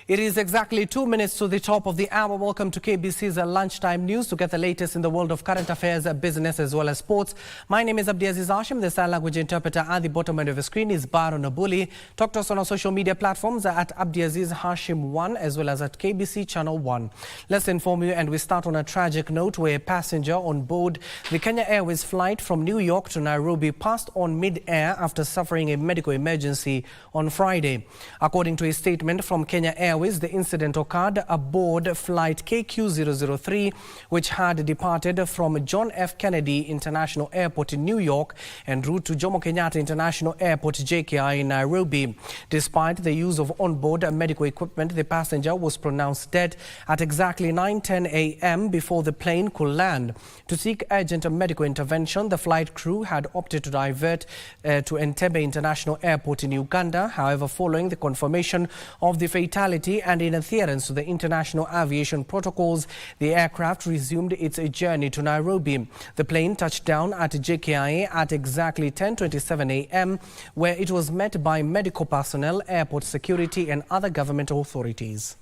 It is exactly 2 minutes to the top of the hour. Welcome to KBC's Lunchtime News to get the latest in the world of current affairs, business as well as sports. My name is Abdiaziz Hashim. The sign language interpreter at the bottom end of the screen is Baron Abuli. Talk to us on our social media platforms at Abdiaziz Hashim 1 as well as at KBC Channel 1. Let's inform you, and we start on a tragic note where a passenger on board the Kenya Airways flight from New York to Nairobi passed on mid-air after suffering a medical emergency on Friday. According to a statement from Kenya Airways, the incident occurred aboard flight KQ003, which had departed from John F. Kennedy International Airport in New York en route to Jomo Kenyatta International Airport JKI in Nairobi. Despite the use of onboard medical equipment, the passenger was pronounced dead at exactly 9:10 a.m. before the plane could land. To seek urgent medical intervention, the flight crew had opted to divert to Entebbe International Airport in Uganda. However, following the confirmation of the fatality and in adherence to the international aviation protocols, the aircraft resumed its journey to Nairobi. The plane touched down at JKIA at exactly 10:27 a.m., where it was met by medical personnel, airport security and other government authorities.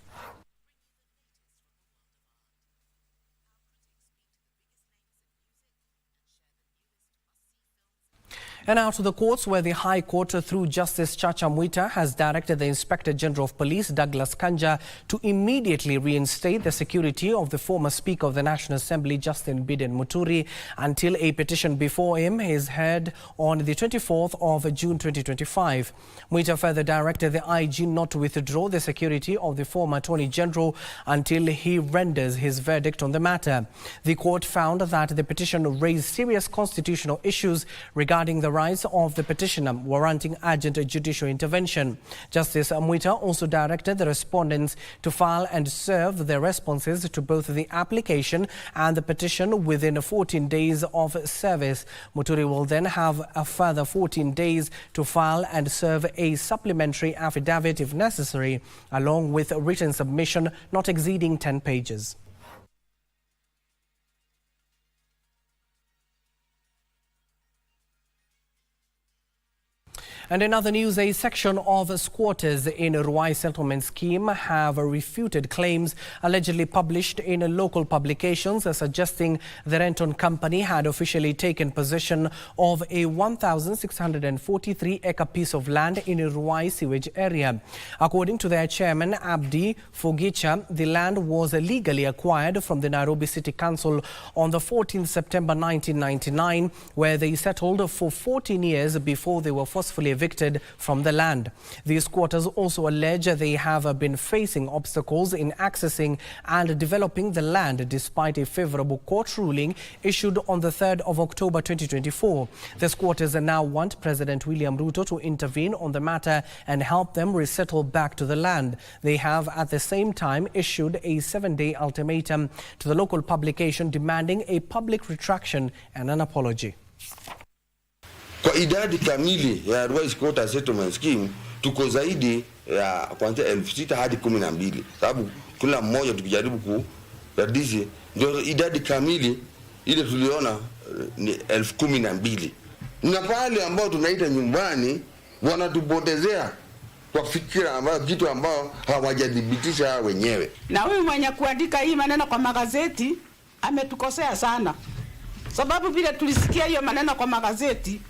And now to the courts, where the High Court, through Justice Chacha Mwita, has directed the Inspector General of Police, Douglas Kanja, to immediately reinstate the security of the former Speaker of the National Assembly, Justin Biden Muturi, until a petition before him is heard on the 24th of June 2025. Mwita further directed the IG not to withdraw the security of the former Attorney General until he renders his verdict on the matter. The court found that the petition raised serious constitutional issues regarding the rights of the petitioner, warranting urgent judicial intervention. Justice Mwita also directed the respondents to file and serve their responses to both the application and the petition within 14 days of service. Muturi will then have a further 14 days to file and serve a supplementary affidavit if necessary, along with a written submission not exceeding 10 pages. And in other news, a section of squatters in Ruai settlement scheme have refuted claims allegedly published in local publications suggesting the Renton company had officially taken possession of a 1,643-acre piece of land in Ruai sewage area. According to their chairman, Abdi Fogicha, the land was legally acquired from the Nairobi City Council on the 14th September 1999, where they settled for 14 years before they were forcefully evicted from the land. The squatters also allege they have been facing obstacles in accessing and developing the land despite a favorable court ruling issued on the 3rd of October 2024. The squatters now want President William Ruto to intervene on the matter and help them resettle back to the land. They have at the same time issued a 7-day ultimatum to the local publication demanding a public retraction and an apology. Kwa idadi kamili ya Ruai Squatter Settlement Scheme tuko zaidi ya kuanzia 6,000 hadi 12, sababu kila mmoja tukijaribu kudadisi ndio idadi kamili ile tuliona ni 12,000. Na pale ambao tunaita nyumbani wanatupotezea kwa fikira ambayo kitu ambao hawajadhibitisha wenyewe. Na huyu mwenye kuandika hii maneno kwa magazeti ametukosea sana, sababu vile tulisikia hiyo maneno kwa magazeti,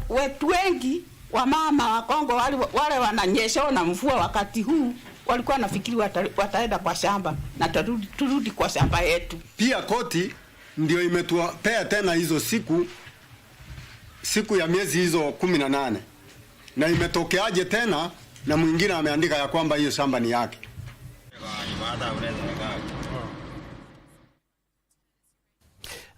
watu wengi wa mama wa Kongo wale wananyesha na mvua wakati huu walikuwa nafikiri wataenda kwa shamba na turudi kwa shamba yetu. Pia koti ndio imetupea tena hizo siku ya miezi hizo 18, na imetokeaje tena na mwingine ameandika ya kwamba hiyo shamba ni yake.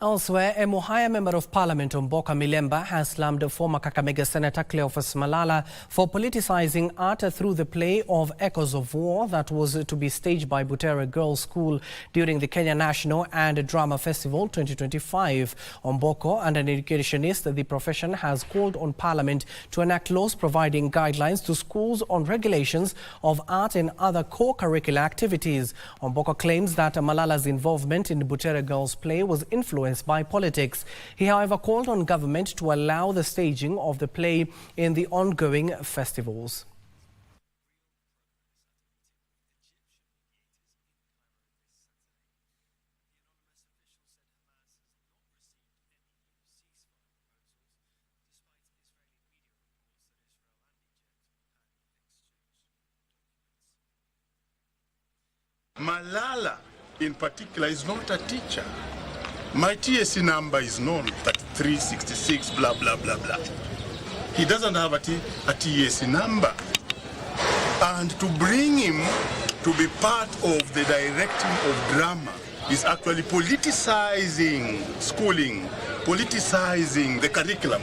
Elsewhere, a Mohaya Member of Parliament Mboka Milemba has slammed former Kakamega Senator Cleophas Malala for politicizing art through the play of Echoes of War that was to be staged by Butere Girls School during the Kenya National and Drama Festival 2025. Omboko, and an educationist, the profession has called on Parliament to enact laws providing guidelines to schools on regulations of art and other co-curricular activities. Omboko claims that Malala's involvement in the Butere Girls play was influenced by politics. He, however, called on government to allow the staging of the play in the ongoing festivals. Malala, in particular, is not a teacher. My TSC number is known, 3366, blah, blah, blah, blah. He doesn't have a TSC number. And to bring him to be part of the directing of drama is actually politicizing schooling, politicizing the curriculum,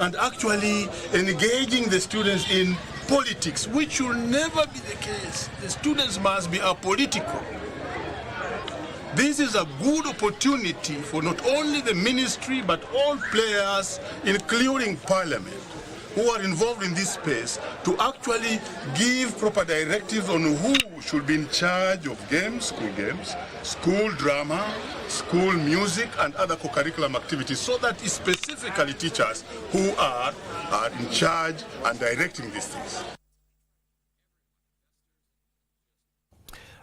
and actually engaging the students in politics, which should never be the case. The students must be apolitical. This is a good opportunity for not only the ministry, but all players, including Parliament, who are involved in this space, to actually give proper directives on who should be in charge of games, school drama, school music, and other co-curriculum activities, so that it's specifically teachers who are in charge and directing these things.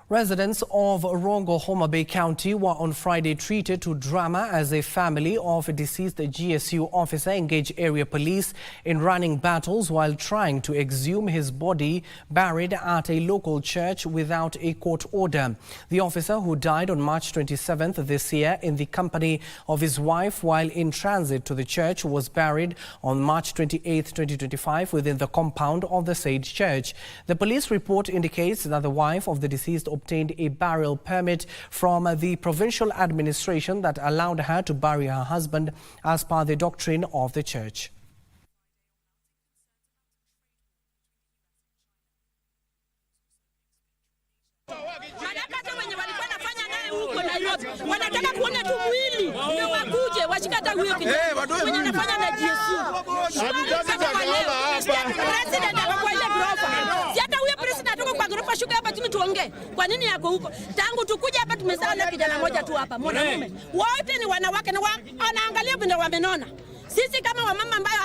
Residents of Rongo, Homa Bay County were on Friday treated to drama as a family of a deceased GSU officer engaged area police in running battles while trying to exhume his body buried at a local church without a court order. The officer, who died on March 27th this year in the company of his wife while in transit to the church, was buried on March 28th, 2025 within the compound of the said church. The police report indicates that the wife of the deceased obtained a burial permit from the provincial administration that allowed her to bury her husband as per the doctrine of the church. Wanataka kuona tu mwili ndio wakuje washikata huyo kijana mwenye anafanya na GSU. President ako ile gorofa. Si hata huyo president atoka kwa gorofa, shuka hapa chini tuongee. Kwa nini yako huko? Tangu tukuja hapa tumezaa na kijana mmoja tu hapa, mwanamume. Wote ni wanawake na wanaangalia vile wamenona. Sisi kama wamama ambayo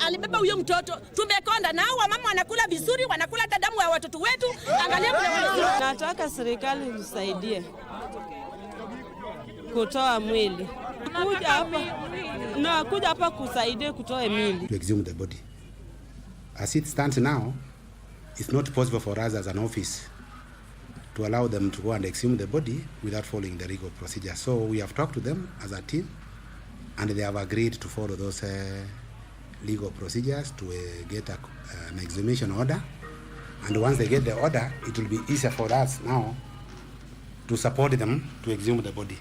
alibeba huyo mtoto tumekonda, na hao wamama wanakula vizuri, wanakula hata damu ya watoto wetu. Angalia vile wanakula. Nataka serikali nisaidie kutoa mwili. Kuja hapa kusaidia kutoa mwili. To exhume the body. As it stands now, it's not possible for us as an office to allow them to go and exhume the body without following the legal procedure. So we have talked to them as a team, and they have agreed to follow those legal procedures to get an exhumation order. And once they get the order, it will be easier for us now to support them to exhume the body.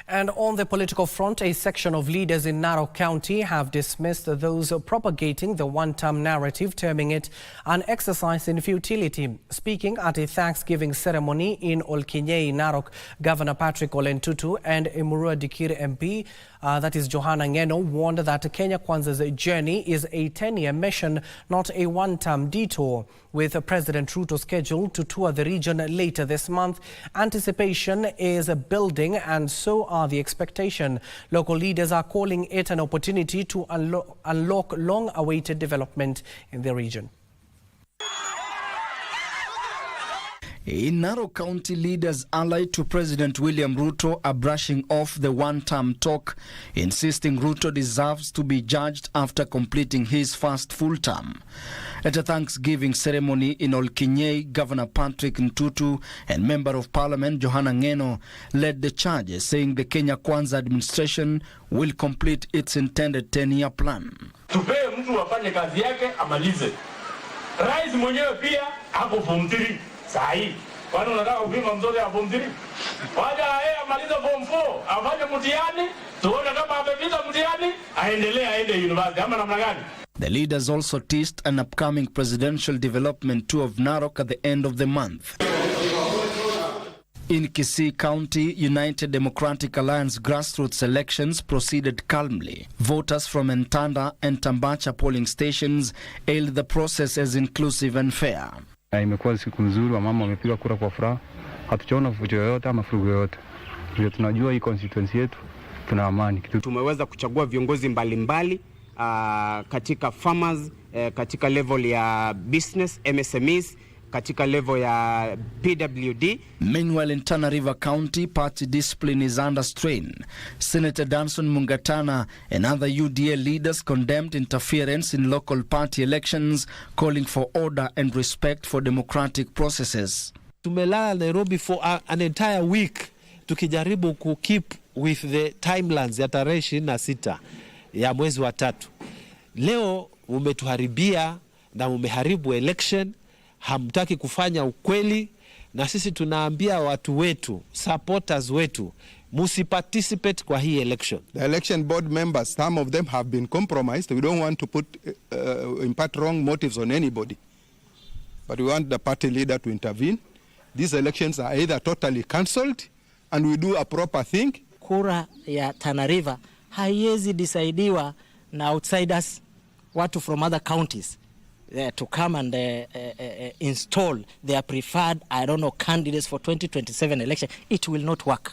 And on the political front, a section of leaders in Narok County have dismissed those propagating the one-term narrative, terming it an exercise in futility. Speaking at a Thanksgiving ceremony in Olkinyei, Narok, Governor Patrick Ole Ntutu and Miraa Dikir MP, that is Johanna Ngeno, warned that Kenya Kwanza's journey is a 10-year mission, not a one-term detour. With President Ruto scheduled to tour the region later this month, anticipation is building, and so are the expectation. Local leaders are calling it an opportunity to unlock long-awaited development in the region. In Narok County, leaders allied to President William Ruto are brushing off the one-term talk, insisting Ruto deserves to be judged after completing his first full term. At a Thanksgiving ceremony in Olkinyei, Governor Patrick Ntutu and Member of Parliament Johanna Ngeno led the charges, saying the Kenya Kwanza administration will complete its intended 10-year plan. Tupee mtu afanye kazi yake amalize. Rais mwenyewe pia hapo form 3 saa hii. Kwani unataka kupima mzozo ya form 3? Waja yeye amalize form 4, afanye mtihani, tuone kama amepita mtihani, aende university ama namna gani? The leaders also teased an upcoming presidential development tour of Narok at the end of the month. In Kisii County, United Democratic Alliance grassroots elections proceeded calmly. Voters from Entanda and Tambacha polling stations hailed the process as inclusive and fair. Imekuwa siku nzuri, wamama wamepiga kura kwa furaha. Hatuchaona fujo yoyote ama furugu yoyote. Tunajua hii constituency yetu tuna amani. Tumeweza kuchagua viongozi mbalimbali katika farmers, katika level ya business, MSMEs, katika level ya PWD. Meanwhile, in Tana River County, party discipline is under strain. Senator Danson Mungatana and other UDA leaders condemned interference in local party elections, calling for order and respect for democratic processes. Tumelala Nairobi for an entire week tukijaribu ku keep with the timelines ya tarehe 26 ya mwezi wa 3. Leo umetuharibia na umeharibu election, hamtaki kufanya ukweli, na sisi tunaambia watu wetu, supporters wetu, musi participate kwa hii election. The election board members, some of them have been compromised. We don't want to impart wrong motives on anybody, but we want the party leader to intervene. These elections are either totally cancelled and we do a proper thing. Kura ya Tana River haiwezi disaidiwa na outsiders, watu from other counties to come and install their preferred, candidates for 2027 election. It will not work.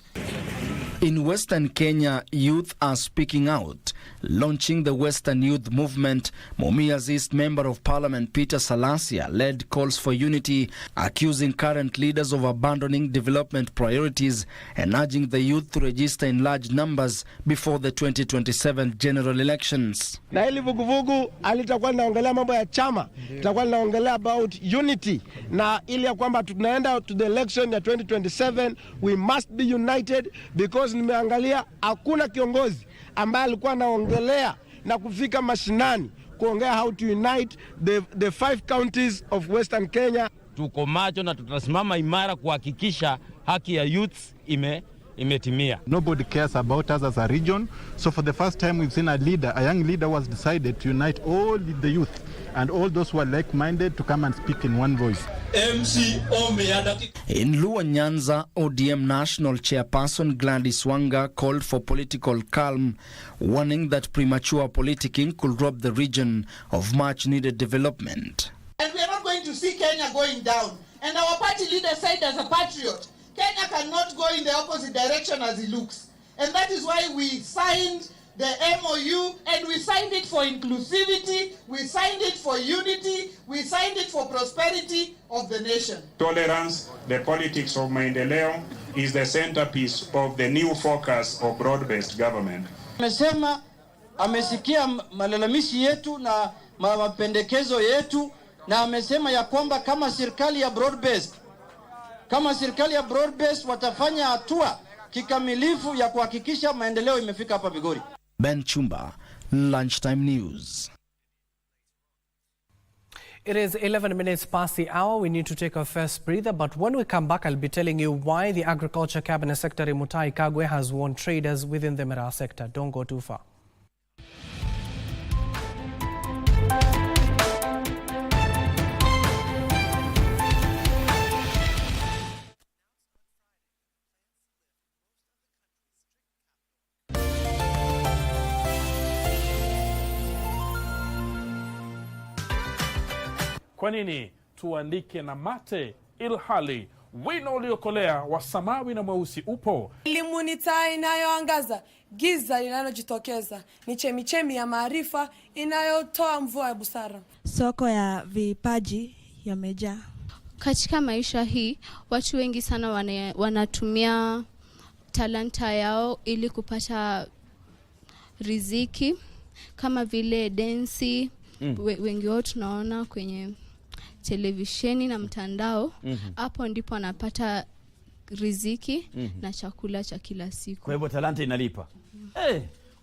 In Western Kenya, youth are speaking out. Launching the Western Youth Movement, Mumia's East Member of Parliament Peter Salasia led calls for unity, accusing current leaders of abandoning development priorities and urging the youth to register in large numbers before the 2027 general elections. Na hili vuguvugu alitakuwa linaongelea mambo ya chama, litakuwa linaongelea about unity, na ili ya kwamba tunaenda to the election ya 2027, we must be united, because nimeangalia hakuna kiongozi ambaye alikuwa anaongelea na kufika mashinani kuongea how to unite the 5 counties of Western Kenya. Tuko macho na tutasimama imara kuhakikisha haki ya youth imetimia. Nobody cares about us as a region. So for the first time we've seen a young leader was decided to unite all the youth and all those who are like-minded to come and speak in one voice. In Luo Nyanza, ODM National Chairperson Gladys Wanga called for political calm, warning that premature politicking could rob the region of much-needed development. And we are not going to see Kenya going down. And our party leader said as a patriot, Kenya cannot go in the opposite direction as it looks. And that is why we signed the MOU, and we signed it for inclusivity, we signed it for unity, we signed it for prosperity of the nation. Tolerance, the politics of maendeleo, is the centerpiece of the new focus of broad-based government. Amesema amesikia malalamishi yetu na mapendekezo yetu, na amesema ya kwamba kama serikali ya broad-based watafanya hatua kikamilifu ya kuhakikisha maendeleo imefika hapa Migori. Ben Chumba, Lunchtime News. It is 11 minutes past the hour. We need to take our first breather, but when we come back, I'll be telling you why the Agriculture Cabinet Secretary Mutahi Kagwe has warned traders within the Miraa sector. Don't go too far. Kwa nini tuandike na mate ilhali wino uliokolea wa samawi na mweusi upo? Elimu ni taa inayoangaza giza linalojitokeza, ni chemichemi ya maarifa inayotoa mvua ya busara. Soko ya vipaji yamejaa. Katika maisha hii, watu wengi sana wanatumia talanta yao ili kupata riziki, kama vile densi. Wengi wao tunaona kwenye televisheni na mtandao. Hapo ndipo anapata riziki na chakula cha kila siku. Kwa hivyo talanta inalipa.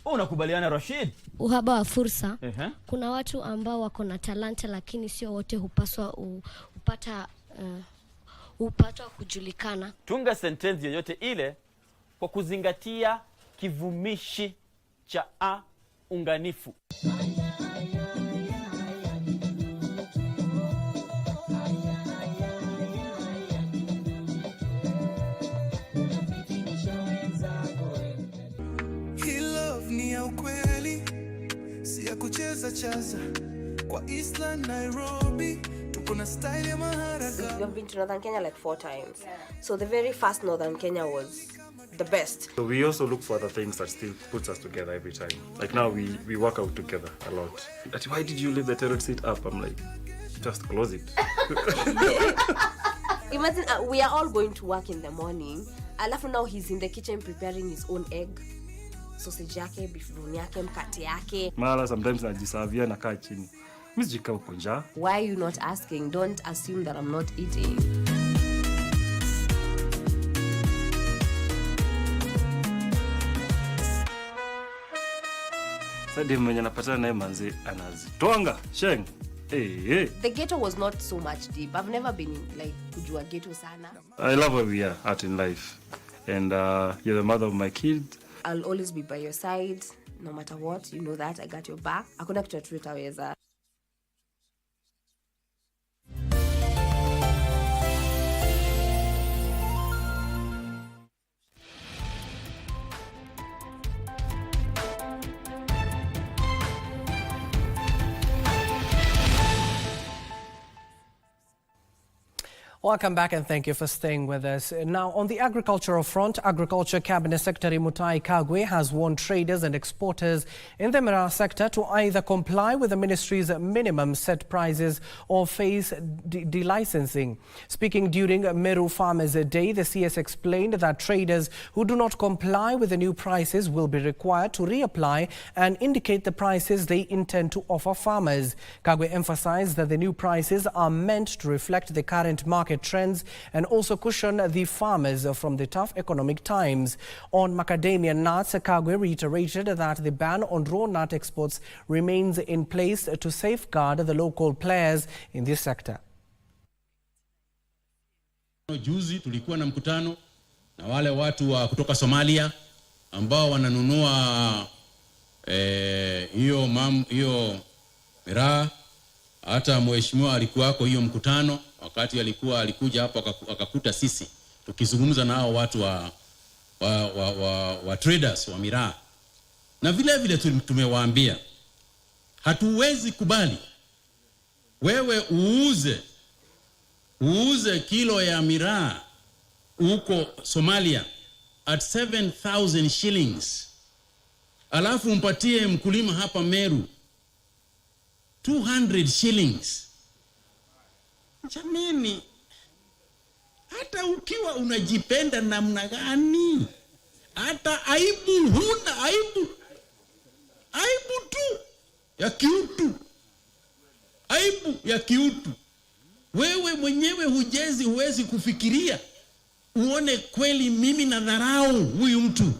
Unakubaliana Rashid? Uhaba wa fursa. Kuna watu ambao wako na talanta, lakini sio wote hupaswa upata kujulikana. Tunga sentensi yoyote ile kwa kuzingatia kivumishi cha a unganifu. Kucheza chaza kwa Eastland Nairobi tuko na style ya maharaga. We've been to Northern Kenya like 4 times. So the very first Northern Kenya was the best. So we also look for other things that still puts us together every time. Like now we work out together a lot. Why did you leave the toilet seat up? I'm like, Just close it. Imagine we are all going to work in the morning. Alafu now he's in the kitchen preparing his own egg, sausage yake, beef bone yake, mkate yake. Mara sometimes najisavia na kaa chini. Mimi sijikaa uko njaa. Why are you not asking? Don't assume that I'm not eating. Sasa mwenye napatana naye manzi anazitwanga sheng. Hey. The ghetto was not so much deep. I've never been like kujua ghetto sana. I love where we are at in life. And you're the mother of my kids. I'll always be by your side no matter what. You know that I got your back. Hakuna kitu tutaweza. Welcome back and thank you for staying with us. Now, on the agricultural front, Agriculture Cabinet Secretary Mutahi Kagwe has warned traders and exporters in the Miraa sector to either comply with the ministry's minimum set prices or face delicensing. Speaking during Meru Farmers Day, the CS explained that traders who do not comply with the new prices will be required to reapply and indicate the prices they intend to offer farmers. Kagwe emphasized that the new prices are meant to reflect the current market trends and also cushion the farmers from the tough economic times. On macadamia nuts, Kagwe reiterated that the ban on raw nut exports remains in place to safeguard the local players in this sector. Juzi tulikuwa na mkutano na wale watu wa kutoka Somalia ambao wananunua hiyo miraa. Hata mheshimiwa alikuwako hiyo mkutano wakati alikuja hapo akakuta sisi tukizungumza na hao watu wa traders wa miraa. Na vile vile tumewaambia hatuwezi kubali wewe uuze kilo ya miraa huko Somalia at 7,000 shillings. Alafu mpatie mkulima hapa Meru 200 shillings. Jamani, hata ukiwa unajipenda namna gani, hata aibu huna, aibu tu ya kiutu, aibu ya kiutu. Wewe mwenyewe huwezi kufikiria uone kweli mimi na dharau huyu mtu.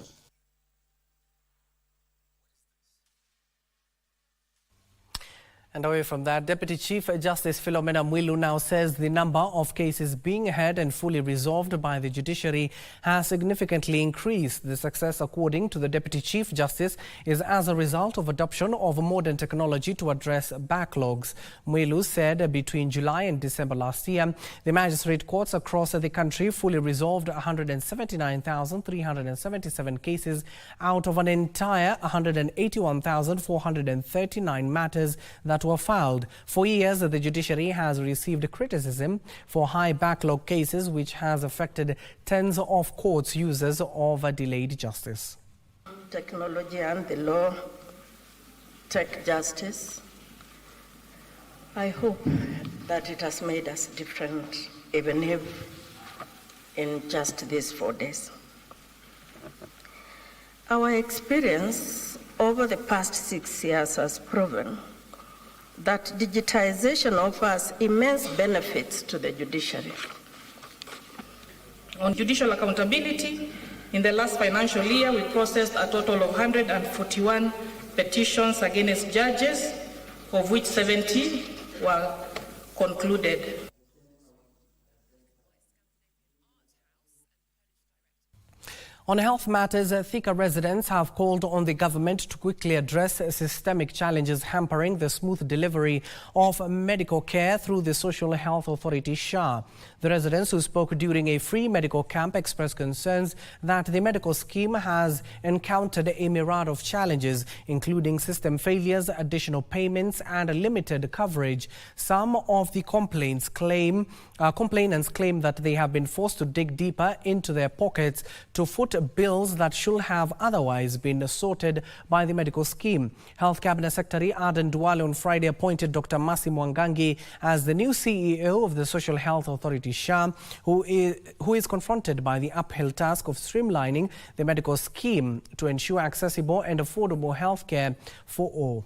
And away from that, Deputy Chief Justice Philomena Mwilu now says the number of cases being heard and fully resolved by the judiciary has significantly increased. The success, according to the Deputy Chief Justice, is as a result of adoption of modern technology to address backlogs. Mwilu said between July and December last year, the magistrate courts across the country fully resolved 179,377 cases out of an entire 181,439 matters that were filed. For years, the judiciary has received criticism for high backlog cases, which has affected tens of courts' users of delayed justice. Technology and the law take justice. I hope that it has made us different, even if in just these 4 days. Our experience over the past 6 years has proven that digitization offers immense benefits to the judiciary. On judicial accountability, in the last financial year, we processed a total of 141 petitions against judges, of which 70 were concluded. On health matters, Thika residents have called on the government to quickly address systemic challenges hampering the smooth delivery of medical care through the Social Health Authority SHA. The residents who spoke during a free medical camp expressed concerns that the medical scheme has encountered a myriad of challenges, including system failures, additional payments and limited coverage. Some of the complainants claim that they have been forced to dig deeper into their pockets to foot bills that should have otherwise been sorted by the medical scheme. Health Cabinet Secretary Aden Duale on Friday appointed Dr. Mercy Mwangangi as the new CEO of the Social Health Authority SHA, who is confronted by the uphill task of streamlining the medical scheme to ensure accessible and affordable health care for all.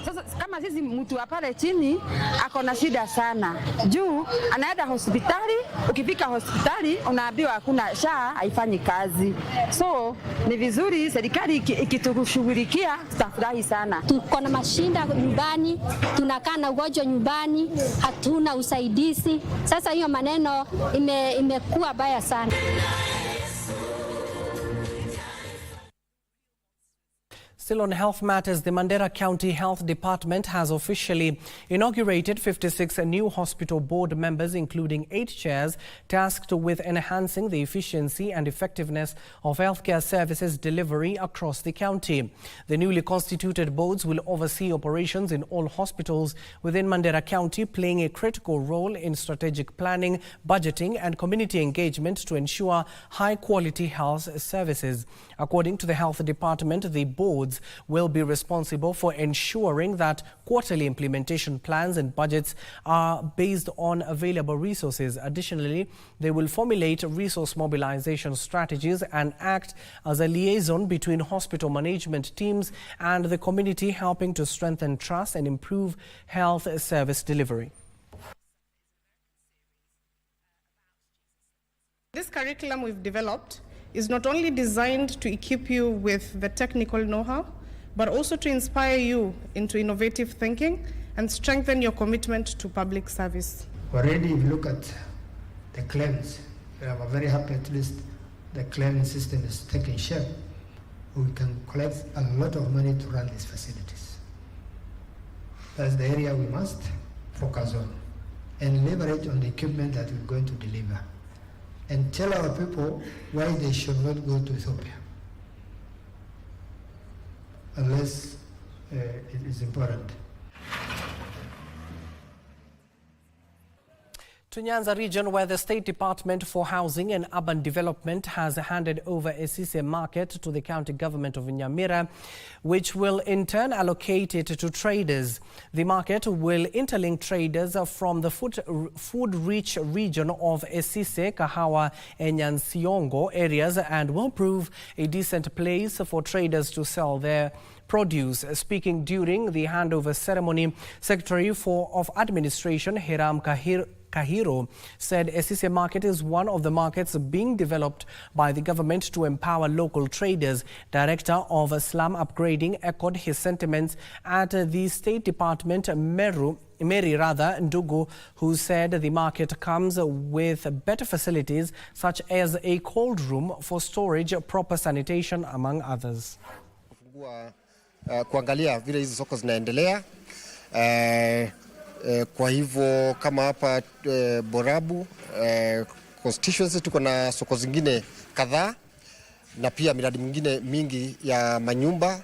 Sasa kama sisi mtu wa pale chini akona shida sana. Juu anaenda hospitali, ukifika hospitali unaambiwa hakuna SHA haifanyi kazi. So ni vizuri serikali ikitushughulikia, tutafurahi sana. Tuko na mashinda nyumbani, tunakaa na ugonjwa nyumbani, hatuna usaidizi. Sasa hiyo maneno imekuwa baya sana. Still on health matters, the Mandera County Health Department has officially inaugurated 56 new hospital board members, including 8 chairs tasked with enhancing the efficiency and effectiveness of healthcare services delivery across the county. The newly constituted boards will oversee operations in all hospitals within Mandera County, playing a critical role in strategic planning, budgeting and community engagement to ensure high-quality health services. According to the Health Department, the boards will be responsible for ensuring that quarterly implementation plans and budgets are based on available resources. Additionally, they will formulate resource mobilization strategies and act as a liaison between hospital management teams and the community, helping to strengthen trust and improve health service delivery. This curriculum we've developed is not only designed to equip you with the technical know-how, but also to inspire you into innovative thinking and strengthen your commitment to public service. Already, if you look at the claims, we are very happy at least the claim system is taking shape. We can collect a lot of money to run these facilities. That's the area we must focus on and leverage on the equipment that we're going to deliver. And tell our people why they should not go to Ethiopia unless it is important. To Nyanza region, where the State Department for Housing and Urban Development has handed over Esise market to the county government of Miraa, which will in turn allocate it to traders. The market will interlink traders from the food-rich region of Esise, Kahawa and Nyansiongo areas and will prove a decent place for traders to sell their produce. Speaking during the handover ceremony, Secretary of Administration Hiram Kahiro said Esise market is one of the markets being developed by the government to empower local traders. Director of Slum Upgrading echoed his sentiments at the State Department, Mary Ndugu, who said the market comes with better facilities such as a cold room for storage, proper sanitation, among others. Kuangalia vile hizi soko zinaendelea. Kwa hivyo kama hapa Borabu constituency tuko na soko zingine kadhaa na pia miradi mingine mingi ya manyumba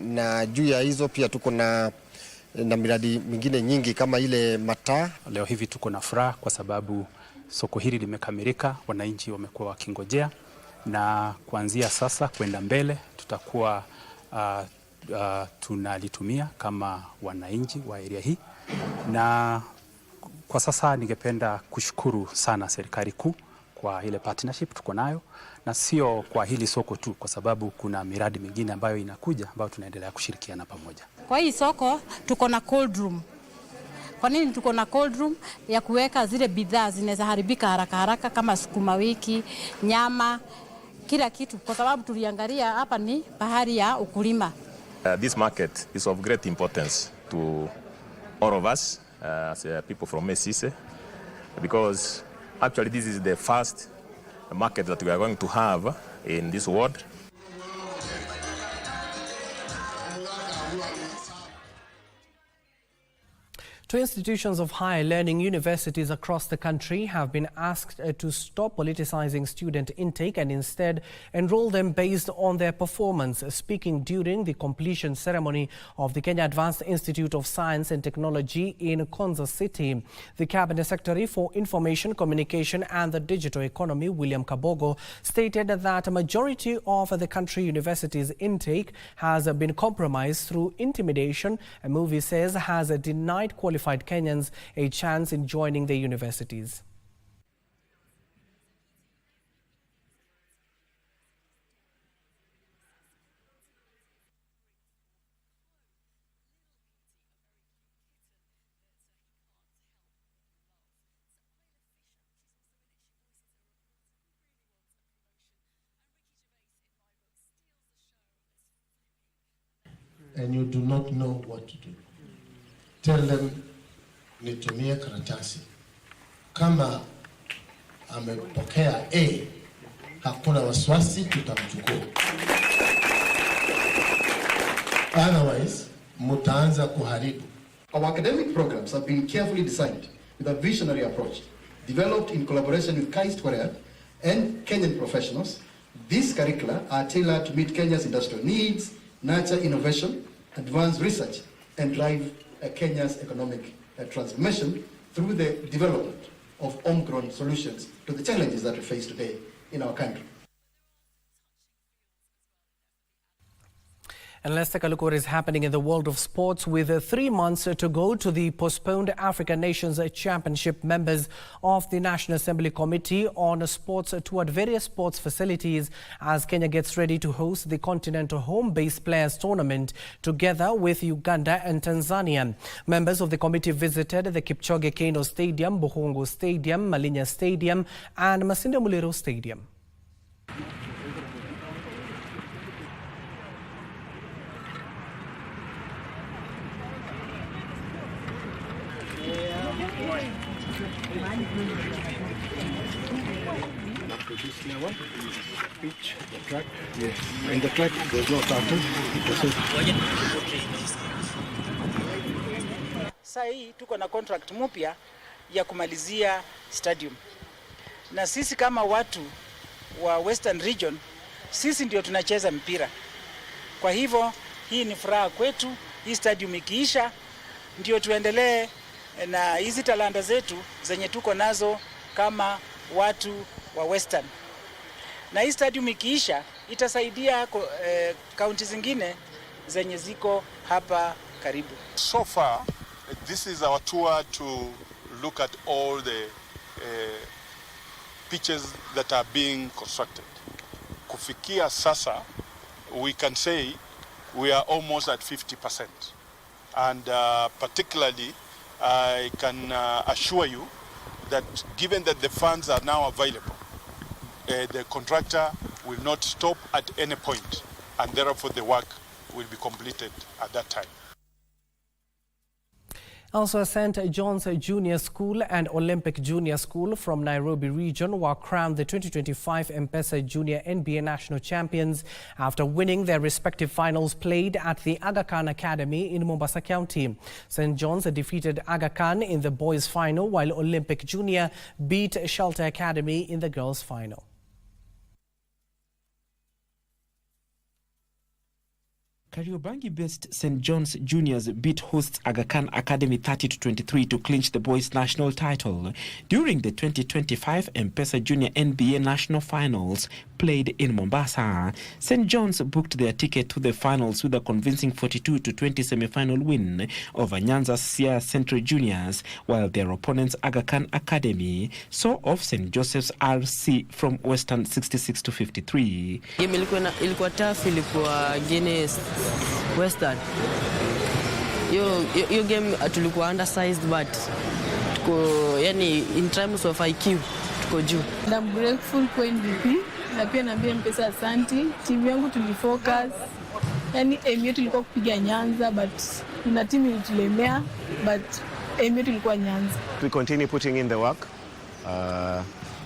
na juu ya hizo pia tuko na miradi mingine nyingi kama ile mataa. Leo hivi tuko na furaha kwa sababu soko hili limekamilika, wananchi wamekuwa wakingojea, na kuanzia sasa kwenda mbele tutakuwa tunalitumia kama wananchi wa area hii. Na kwa sasa ningependa kushukuru sana serikali kuu kwa ile partnership tuko nayo, na sio kwa hili soko tu, kwa sababu kuna miradi mingine ambayo inakuja ambayo tunaendelea kushirikiana pamoja. Kwa hii soko tuko na cold room. Kwa nini tuko na cold room? Ya kuweka zile bidhaa zinaweza haribika haraka haraka kama sukuma wiki, nyama, kila kitu, kwa sababu tuliangalia hapa ni bahari ya ukulima. This market is of great importance to all of us as people from Esise, because actually this is the first market that we are going to have in this world. Two institutions of higher learning universities across the country have been asked to stop politicizing student intake and instead enroll them based on their performance. Speaking during the completion ceremony of the Kenya Advanced Institute of Science and Technology in Konza City, the Cabinet Secretary for Information, Communication and the Digital Economy, William Kabogo, stated that a majority of the country universities' intake has been compromised through intimidation. A move, he says, has denied qualified Kenyans a chance in joining the universities. And you do not know what to do. Tell them, nitumie karatasi. Kama amepokea A, hakuna wasiwasi, tutamchukua. Otherwise, mutaanza kuharibu. Our academic programs have been carefully designed with a visionary approach, developed in collaboration with KAIST Korea and Kenyan professionals. These curricula are tailored to meet Kenya's industrial needs, nurture innovation, advance research, and drive Kenya's economic transformation through the development of homegrown solutions to the challenges that we face today in our country. And let's take a look what is happening in the world of sports. With 3 months to go to the postponed African Nations Championship, members of the National Assembly Committee on Sports toured various sports facilities as Kenya gets ready to host the Continental Home-Based Players Tournament together with Uganda and Tanzania. Members of the committee visited the Kipchoge Keino Stadium, Buhungu Stadium, Malinya Stadium and Masinde Muliro Stadium. This level, pitch, the track, yes. And the track there's no tartan. Sasa hii tuko na contract mpya ya kumalizia stadium. Na sisi kama watu wa Western Region, sisi ndio tunacheza mpira. Kwa hivyo hii ni furaha kwetu, hii stadium ikiisha ndio tuendelee na hizi talanta zetu zenye tuko nazo kama watu wa Western. Na hii stadium ikiisha itasaidia kaunti zingine zenye ziko hapa karibu. So far, this is our tour to look at all the pitches that are being constructed. Kufikia sasa, we can say we are almost at 50%. And particularly, I can assure you that given that the funds are now available, the contractor will not stop at any point, and therefore the work will be completed at that time. Also, St. John's Junior School and Olympic Junior School from Nairobi region were crowned the 2025 M-Pesa Junior NBA National Champions after winning their respective finals played at the Aga Khan Academy in Mombasa County. St. John's defeated Aga Khan in the boys' final, while Olympic Junior beat Shelter Academy in the girls' final. Kariobangi-based St. John's Juniors beat hosts Aga Khan Academy 30-23 to clinch the boys' national title. During the 2025 M-Pesa Junior NBA National Finals played in Mombasa, St. John's booked their ticket to the finals with a convincing 42-20 semi-final win over Nyanza's Siaya Central Juniors, while their opponents Aga Khan Academy saw off St. Joseph's RC from Western 66-53. Game ilikuwa tough, ilikuwa against Western. Yo game tulikuwa undersized, but in terms of IQ tuko juu. I'm grateful kwa MVP na pia naambia M-Pesa asante. Timu yangu tulifocus. Aim yetu ilikuwa kupiga Nyanza, but na timu ilitulemea, but aim yetu ilikuwa Nyanza. We continue putting in the work.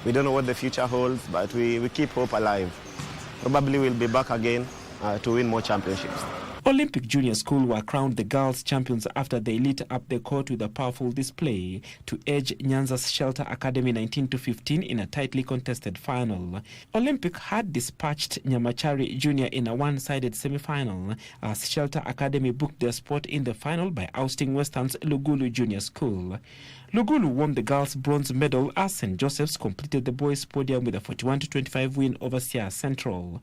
We don't know what the future holds, but we keep hope alive. Probably we'll be back again to win more championships. Olympic Junior School were crowned the girls' champions after they lit up the court with a powerful display to edge Nyanza's Shelter Academy 19-15 in a tightly contested final. Olympic had dispatched Nyamachari Junior in a one-sided semi-final as Shelter Academy booked their spot in the final by ousting Western's Lugulu Junior School. Lugulu won the girls' bronze medal as St. Joseph's completed the boys' podium with a 41-25 win over Sia Central.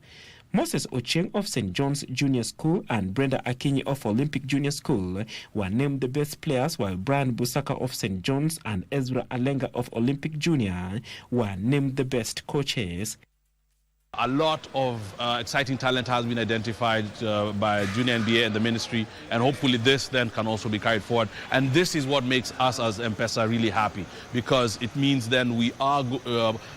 Moses Ochieng of St. John's Junior School and Brenda Akinyi of Olympic Junior School were named the best players, while Brian Busaka of St. John's and Ezra Alenga of Olympic Junior were named the best coaches. A lot of exciting talent has been identified by Junior NBA and the ministry, and hopefully this then can also be carried forward. And this is what makes us as M-Pesa really happy, because it means then we are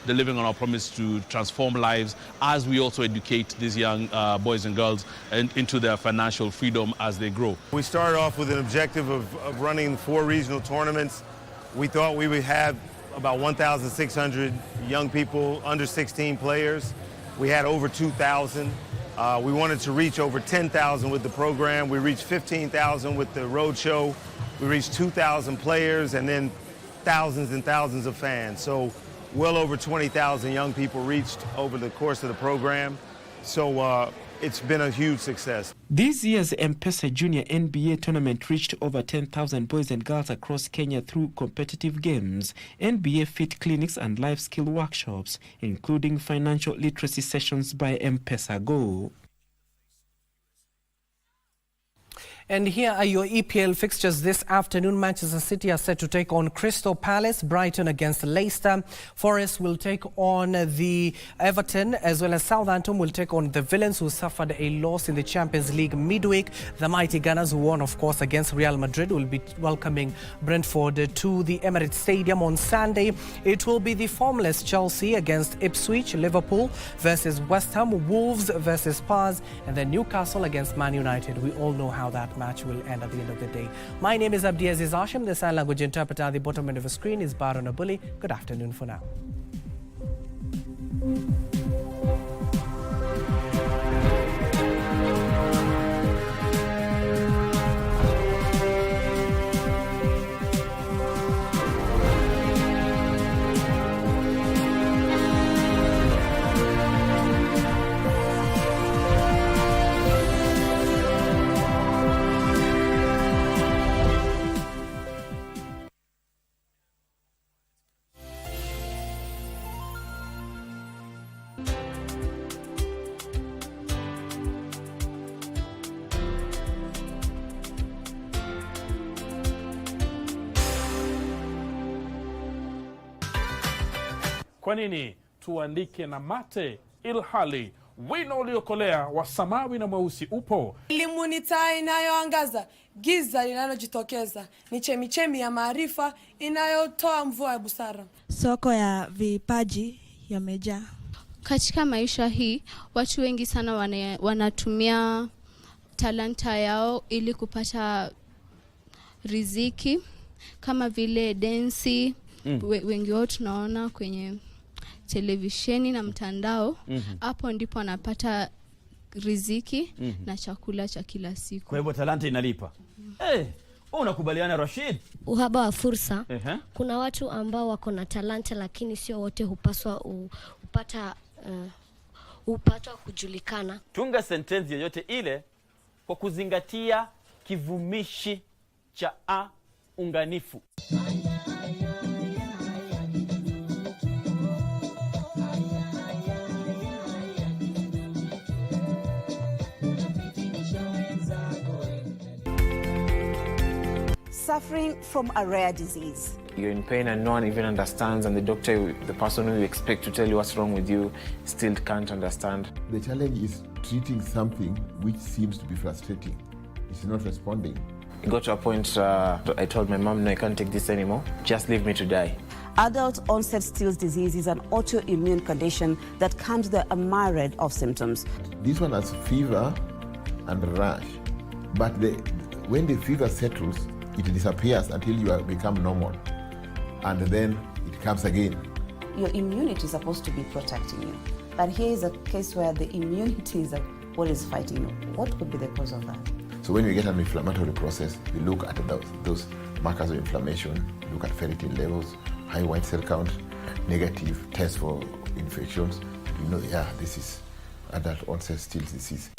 delivering on our promise to transform lives as we also educate these young boys and girls into their financial freedom as they grow. We started off with an objective of running 4 regional tournaments. We thought we would have about 1,600 young people, under 16 players. We had over 2,000. We wanted to reach over 10,000 with the program. We reached 15,000 with the road show. We reached 2,000 players and then thousands and thousands of fans. So well over 20,000 young people reached over the course of the program. So it's been a huge success. This year's M-Pesa Junior NBA tournament reached over 10,000 boys and girls across Kenya through competitive games, NBA fit clinics and life skill workshops, including financial literacy sessions by M-Pesa Go. And here are your EPL fixtures this afternoon. Manchester City are set to take on Crystal Palace, Brighton against Leicester. Forest will take on the Everton, as well as Southampton will take on the Villains, who suffered a loss in the Champions League midweek. The mighty Gunners, who won, of course, against Real Madrid, will be welcoming Brentford to the Emirates Stadium on Sunday. It will be the formless Chelsea against Ipswich, Liverpool versus West Ham, Wolves versus Spurs, and then Newcastle against Man United. We all know how that match will end at the end of the day. My name is Abdiaziz Hashim. The sign language interpreter at the bottom end of the screen is Baron Abuli. Good afternoon for now. Kwa nini tuandike na mate ilhali wino uliokolea wa samawi na mweusi upo? Elimu ni taa inayoangaza giza linalojitokeza, ni chemichemi ya maarifa inayotoa mvua ya busara. Soko ya vipaji yamejaa. Katika maisha hii, watu wengi sana wanatumia talanta yao ili kupata riziki, kama vile densi. Wengi wao tunaona kwenye televisheni na mtandao. Hapo ndipo anapata riziki na chakula cha kila siku. Kwa hivyo talanta inalipa. Unakubaliana Rashid? Uhaba wa fursa. Kuna watu ambao wako na talanta, lakini sio wote hupaswa upata kujulikana. Tunga sentensi yoyote ile kwa kuzingatia kivumishi cha a unganifu. Suffering from a rare disease. You're in pain and no one even understands, and the doctor, the person who you expect to tell you what's wrong with you, still can't understand. The challenge is treating something which seems to be frustrating. It's not responding. It got to a point I told my mom, no, I can't take this anymore. Just leave me to die. Adult onset Still's disease is an autoimmune condition that comes with a myriad of symptoms. This one has fever and rash, but when the fever settles, it disappears until you become normal, and then it comes again. Your immunity is supposed to be protecting you, but here is a case where the immunity is what is fighting you. What could be the cause of that? So when you get an inflammatory process, you look at those markers of inflammation, look at ferritin levels, high white cell count, negative test for infections. You know, yeah, this is adult onset Still's disease.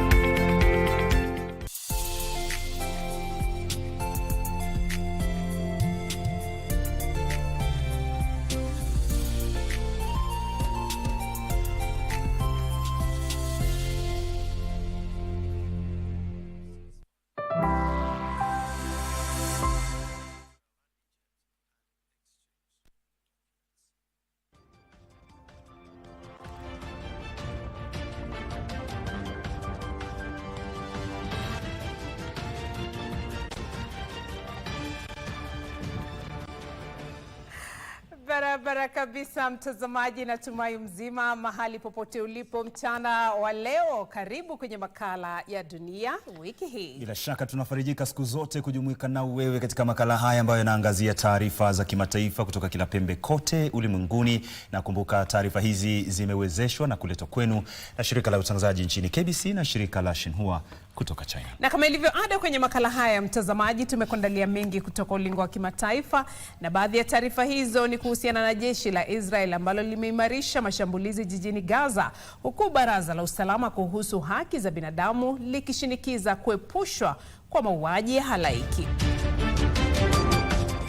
Barabara kabisa mtazamaji, natumai mzima mahali popote ulipo mchana wa leo. Karibu kwenye makala ya dunia wiki hii. Bila shaka tunafarijika siku zote kujumuika na wewe katika makala haya ambayo yanaangazia taarifa za kimataifa kutoka kila pembe kote ulimwenguni. Na kumbuka taarifa hizi zimewezeshwa na kuletwa kwenu na shirika la utangazaji nchini KBC na shirika la Xinhua kutoka China. Na kama ilivyo ada kwenye makala haya mtazamaji, tumekuandalia mengi kutoka ulingo wa kimataifa, na baadhi ya taarifa hizo ni kuhusiana na jeshi la Israel ambalo limeimarisha mashambulizi jijini Gaza, huku baraza la usalama kuhusu haki za binadamu likishinikiza kuepushwa kwa mauaji ya halaiki.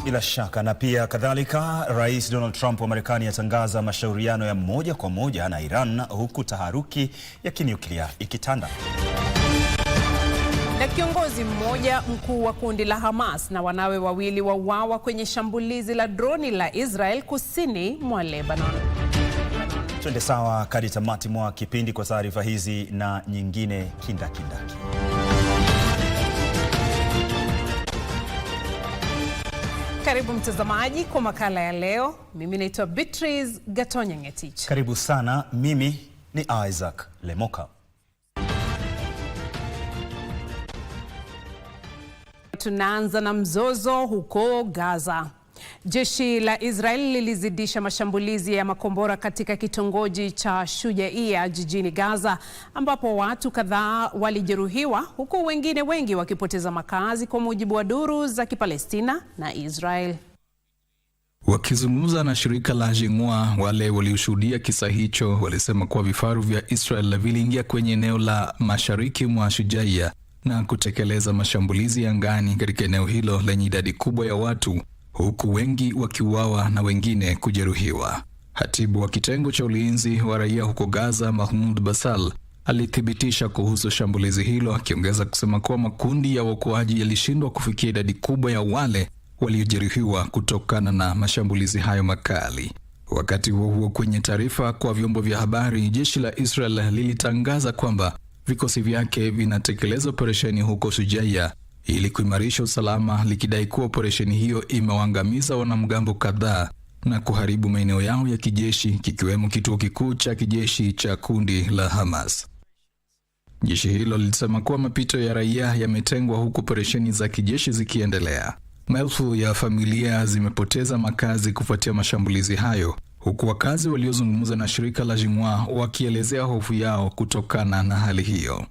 Bila shaka na pia kadhalika, Rais Donald Trump wa Marekani atangaza mashauriano ya moja kwa moja na Iran, huku taharuki ya kinyuklia ikitanda. Na kiongozi mmoja mkuu wa kundi la Hamas na wanawe wawili wauawa kwenye shambulizi la droni la Israel kusini mwa Lebanon. Twende sawa kadi tamati mwa kipindi kwa taarifa hizi na nyingine kindakindaki. Karibu mtazamaji kwa makala ya leo. Mimi naitwa Beatrice Gatonyangetich. Karibu sana, mimi ni Isaac Lemoka. Tunaanza na mzozo huko Gaza. Jeshi la Israel lilizidisha mashambulizi ya makombora katika kitongoji cha Shujaiya jijini Gaza, ambapo watu kadhaa walijeruhiwa huku wengine wengi wakipoteza makazi, kwa mujibu wa duru za Kipalestina na Israel. Wakizungumza na shirika la Xinhua, wale walioshuhudia kisa hicho walisema kuwa vifaru vya Israel viliingia kwenye eneo la mashariki mwa Shujaiya na kutekeleza mashambulizi angani katika eneo hilo lenye idadi kubwa ya watu, huku wengi wakiuawa na wengine kujeruhiwa. Hatibu wa kitengo cha ulinzi wa raia huko Gaza, Mahmoud Basal, alithibitisha kuhusu shambulizi hilo, akiongeza kusema kuwa makundi ya waokoaji yalishindwa kufikia idadi kubwa ya wale waliojeruhiwa kutokana na mashambulizi hayo makali. Wakati huo kwenye taarifa kwa vyombo vya habari, jeshi la Israel lilitangaza kwamba vikosi vyake vinatekeleza operesheni huko Shujaiya ili kuimarisha usalama, likidai kuwa operesheni hiyo imewaangamiza wanamgambo kadhaa na kuharibu maeneo yao ya kijeshi, kikiwemo kituo kikuu cha kijeshi cha kundi la Hamas. Jeshi hilo lilisema kuwa mapito ya raia yametengwa huku operesheni za kijeshi zikiendelea. Maelfu ya familia zimepoteza makazi kufuatia mashambulizi hayo, huku wakazi waliozungumza na shirika la Xinhua wakielezea hofu yao kutokana na hali hiyo.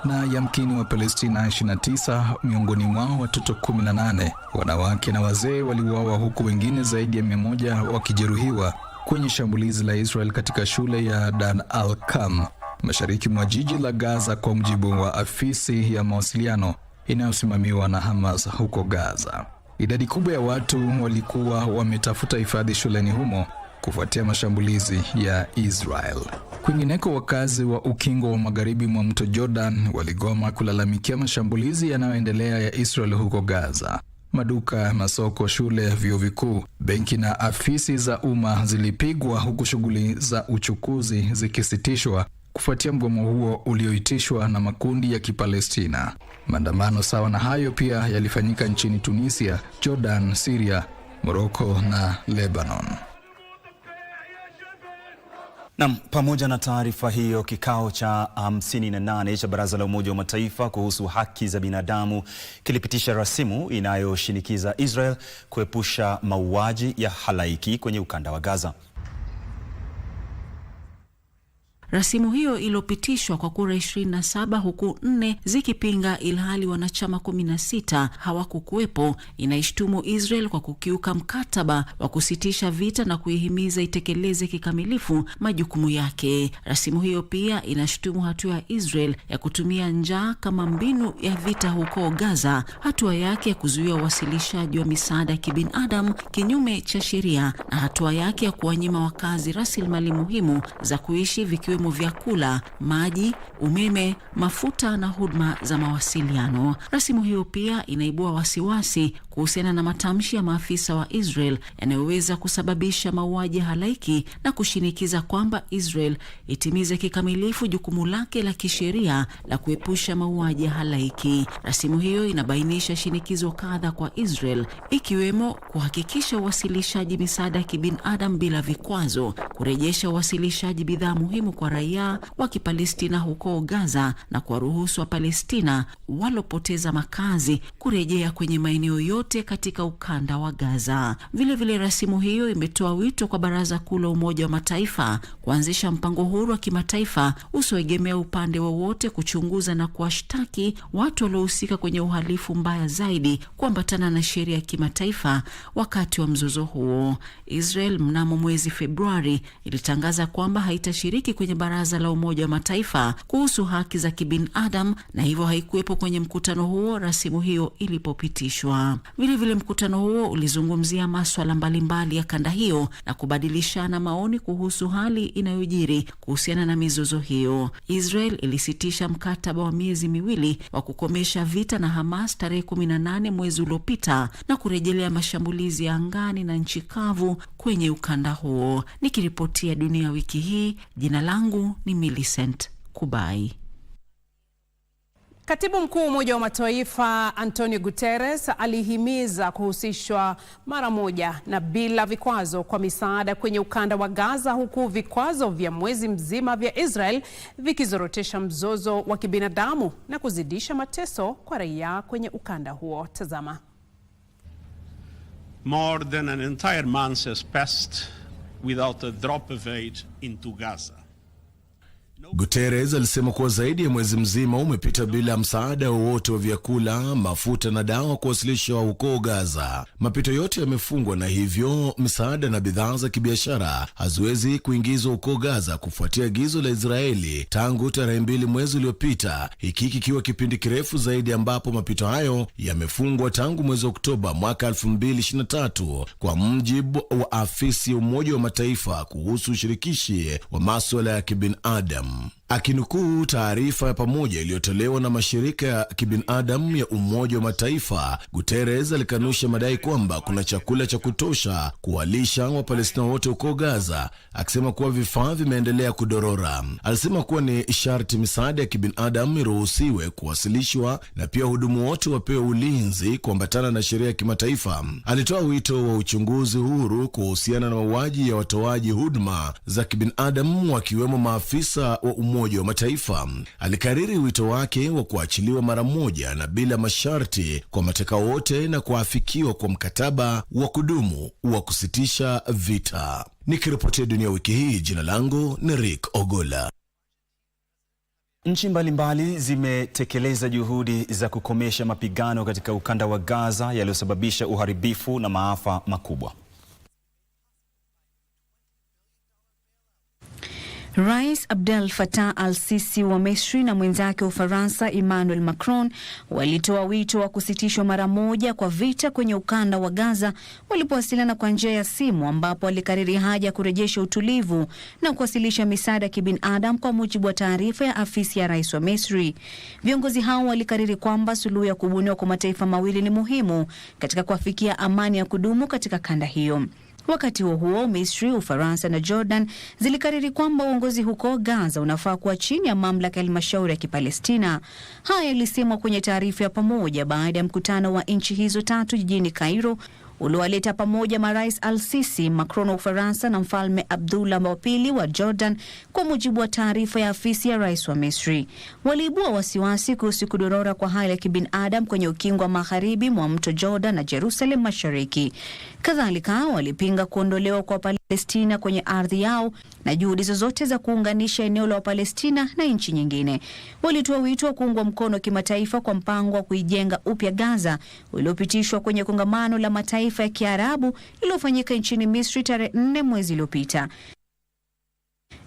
Na yamkini wa Palestina 29, miongoni mwao watoto 18, wanawake na wazee waliuawa, huku wengine zaidi ya 100 wakijeruhiwa kwenye shambulizi la Israel katika shule ya Dan al-Kam, mashariki mwa jiji la Gaza, kwa mujibu wa afisi ya mawasiliano inayosimamiwa na Hamas huko Gaza. Idadi kubwa ya watu walikuwa wametafuta hifadhi shuleni humo kufuatia mashambulizi ya Israel. Kwingineko, wakazi wa ukingo wa magharibi mwa mto Jordan waligoma kulalamikia mashambulizi yanayoendelea ya Israel huko Gaza. Maduka, masoko, shule, vyuo vikuu, benki na afisi za umma zilipigwa, huku shughuli za uchukuzi zikisitishwa kufuatia mgomo huo ulioitishwa na makundi ya Kipalestina. Maandamano sawa na hayo pia yalifanyika nchini Tunisia, Jordan, Syria, Morocco na Lebanon. Na pamoja na taarifa hiyo, kikao cha 58 cha Baraza la Umoja wa Mataifa kuhusu haki za binadamu kilipitisha rasimu inayoshinikiza Israel kuepusha mauaji ya halaiki kwenye ukanda wa Gaza. Rasimu hiyo iliyopitishwa kwa kura 27 huku 4 zikipinga ilhali wanachama 16 hawakukuwepo, inaishtumu Israel kwa kukiuka mkataba wa kusitisha vita na kuihimiza itekeleze kikamilifu majukumu yake. Rasimu hiyo pia inashtumu hatua ya Israel ya kutumia njaa kama mbinu ya vita huko Gaza, hatua yake ya kuzuia uwasilishaji wa misaada ya kibinadamu kinyume cha sheria, na hatua yake ya kuwanyima wakazi rasilimali muhimu za kuishi vikiwemo vyakula, maji, umeme, mafuta na huduma za mawasiliano. Rasimu hiyo pia inaibua wasiwasi kuhusiana na matamshi ya maafisa wa Israel yanayoweza kusababisha mauaji halaiki na kushinikiza kwamba Israel itimize kikamilifu jukumu lake la kisheria la kuepusha mauaji halaiki. Rasimu hiyo inabainisha shinikizo kadha kwa Israel, ikiwemo kuhakikisha uwasilishaji misaada ya kibinadamu bila vikwazo, kurejesha uwasilishaji bidhaa muhimu kwa raia wa Kipalestina huko Gaza na kuwaruhusu wa Palestina walopoteza makazi kurejea kwenye maeneo yote katika ukanda wa Gaza. Vile rasimu hiyo imetoa wito kwa Baraza Kuu la Umoja wa Mataifa kuanzisha mpango huru wa kimataifa usioegemea upande wowote kuchunguza na kuwashtaki watu waliohusika kwenye uhalifu mbaya zaidi kuambatana na sheria ya kimataifa wakati wa mzozo huo. Israel mnamo mwezi Februari ilitangaza kwamba haitashiriki kwenye Baraza la Umoja wa Mataifa kuhusu haki za kibinadamu na hivyo haikuwepo kwenye mkutano huo rasimu hiyo ilipopitishwa. Vile mkutano huo ulizungumzia masuala mbalimbali ya kanda hiyo na kubadilishana maoni kuhusu hali inayojiri kuhusiana na mizozo hiyo. Israel ilisitisha mkataba wa miezi miwili wa kukomesha vita na Hamas tarehe 18 mwezi uliopita na kurejelea mashambulizi ya angani na nchi kavu kwenye ukanda huo. Nikiripotia Dunia Wiki Hii, jina langu ni Millicent Kubai. Katibu Mkuu wa Umoja wa Mataifa Antonio Guterres alihimiza kuhusishwa mara moja na bila vikwazo kwa misaada kwenye ukanda wa Gaza, huku vikwazo vya mwezi mzima vya Israel vikizorotesha mzozo wa kibinadamu na kuzidisha mateso kwa raia kwenye ukanda huo. Tazama. More than an entire month has passed without a drop of aid into Gaza. Guterres alisema kuwa zaidi ya mwezi mzima umepita bila msaada wowote wa vyakula, mafuta na dawa kuwasilishwa huko Gaza. Mapito yote yamefungwa na hivyo misaada na bidhaa za kibiashara haziwezi kuingizwa huko Gaza kufuatia agizo la Israeli tangu tarehe 2 mwezi uliopita, hiki kikiwa kipindi kirefu zaidi ambapo mapito hayo yamefungwa tangu mwezi Oktoba mwaka 2023 kwa mujibu wa afisi ya Umoja wa Mataifa kuhusu ushirikishi wa masuala ya kibinadamu. Akinukuu taarifa ya pamoja iliyotolewa na mashirika ya kibinadamu ya Umoja wa Mataifa, Guterres alikanusha madai kwamba kuna chakula cha kutosha kuwalisha Wapalestina wote huko Gaza, akisema kuwa vifaa vimeendelea kudorora. Alisema kuwa ni sharti misaada ya kibinadamu iruhusiwe kuwasilishwa na pia hudumu wote wapewe ulinzi kuambatana na sheria ya kimataifa. Alitoa wito wa uchunguzi huru kuhusiana na mauaji ya watoaji huduma za kibinadamu wakiwemo maafisa wa Umoja wa Mataifa. Alikariri wito wake wa kuachiliwa mara moja na bila masharti kwa mateka wote na kuafikiwa kwa mkataba wa kudumu wa kusitisha vita. Nikiripotia Dunia Wiki Hii, jina langu ni Rick Ogola. Nchi mbalimbali zimetekeleza juhudi za kukomesha mapigano katika ukanda wa Gaza yaliyosababisha uharibifu na maafa makubwa. Rais Abdel Fattah al-Sisi wa Misri na mwenzake wa Ufaransa Emmanuel Macron walitoa wito wa kusitishwa mara moja kwa vita kwenye ukanda wa Gaza walipowasiliana kwa njia ya simu, ambapo walikariri haja kurejesha utulivu na kuwasilisha misaada ya kibinadamu kwa mujibu wa taarifa ya afisi ya rais wa Misri. Viongozi hao walikariri kwamba suluhu ya kubuniwa kwa mataifa mawili ni muhimu katika kuafikia amani ya kudumu katika kanda hiyo. Wakati huo Misri, Ufaransa na Jordan zilikariri kwamba uongozi huko Gaza unafaa kuwa chini ya mamlaka ya halmashauri ya Kipalestina. Haya yalisemwa kwenye taarifa ya pamoja baada ya mkutano wa nchi hizo tatu jijini Cairo uliowaleta pamoja marais al-Sisi, Macron wa Ufaransa na mfalme Abdullah wa pili wa Jordan, kwa mujibu wa taarifa ya afisi ya rais wa Misri. Waliibua wasiwasi kuhusu kudorora kwa hali ya kibinadamu kwenye ukingo wa magharibi mwa mto Jordan na Jerusalem Mashariki. Kadhalika walipinga kuondolewa kwa Palestina kwenye ardhi yao na juhudi zozote za kuunganisha eneo la Wapalestina na nchi nyingine. Walitoa wito wa kuungwa mkono kimataifa kwa mpango wa kuijenga upya Gaza uliopitishwa kwenye kongamano la mataifa ya Kiarabu lililofanyika nchini Misri tarehe 4 mwezi uliopita.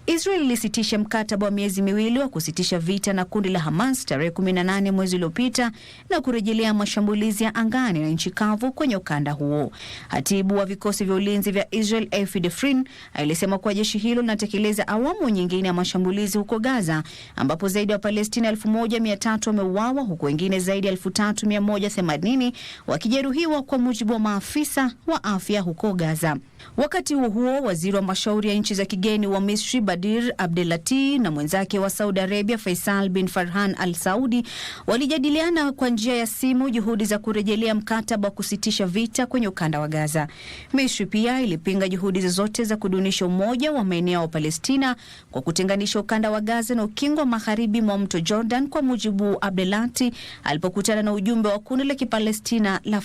Israel ilisitisha mkataba wa miezi miwili wa kusitisha vita na kundi la Hamas tarehe 18 mwezi uliopita na kurejelea mashambulizi ya angani na nchi kavu kwenye ukanda huo. Hatibu wa vikosi vya ulinzi vya Israel Efi Defrin alisema kuwa jeshi hilo linatekeleza awamu nyingine ya mashambulizi huko Gaza, ambapo zaidi ya Palestina 1300 wameuawa huku wengine zaidi ya 3180 wakijeruhiwa, kwa mujibu wa maafisa wa afya huko Gaza. Wakati huo, waziri wa mashauri ya nchi za kigeni wa Misri Badir Abdelati na mwenzake wa Saudi Arabia Faisal bin Farhan Al Saudi walijadiliana kwa njia ya simu juhudi za kurejelea mkataba wa kusitisha vita kwenye ukanda wa Gaza. Misri pia ilipinga juhudi zozote za kudunisha umoja wa maeneo ya Palestina kwa kutenganisha ukanda wa Gaza na ukingo wa magharibi mwa mto Jordan, kwa mujibu Abdelati alipokutana na ujumbe wa kundi la Kipalestina la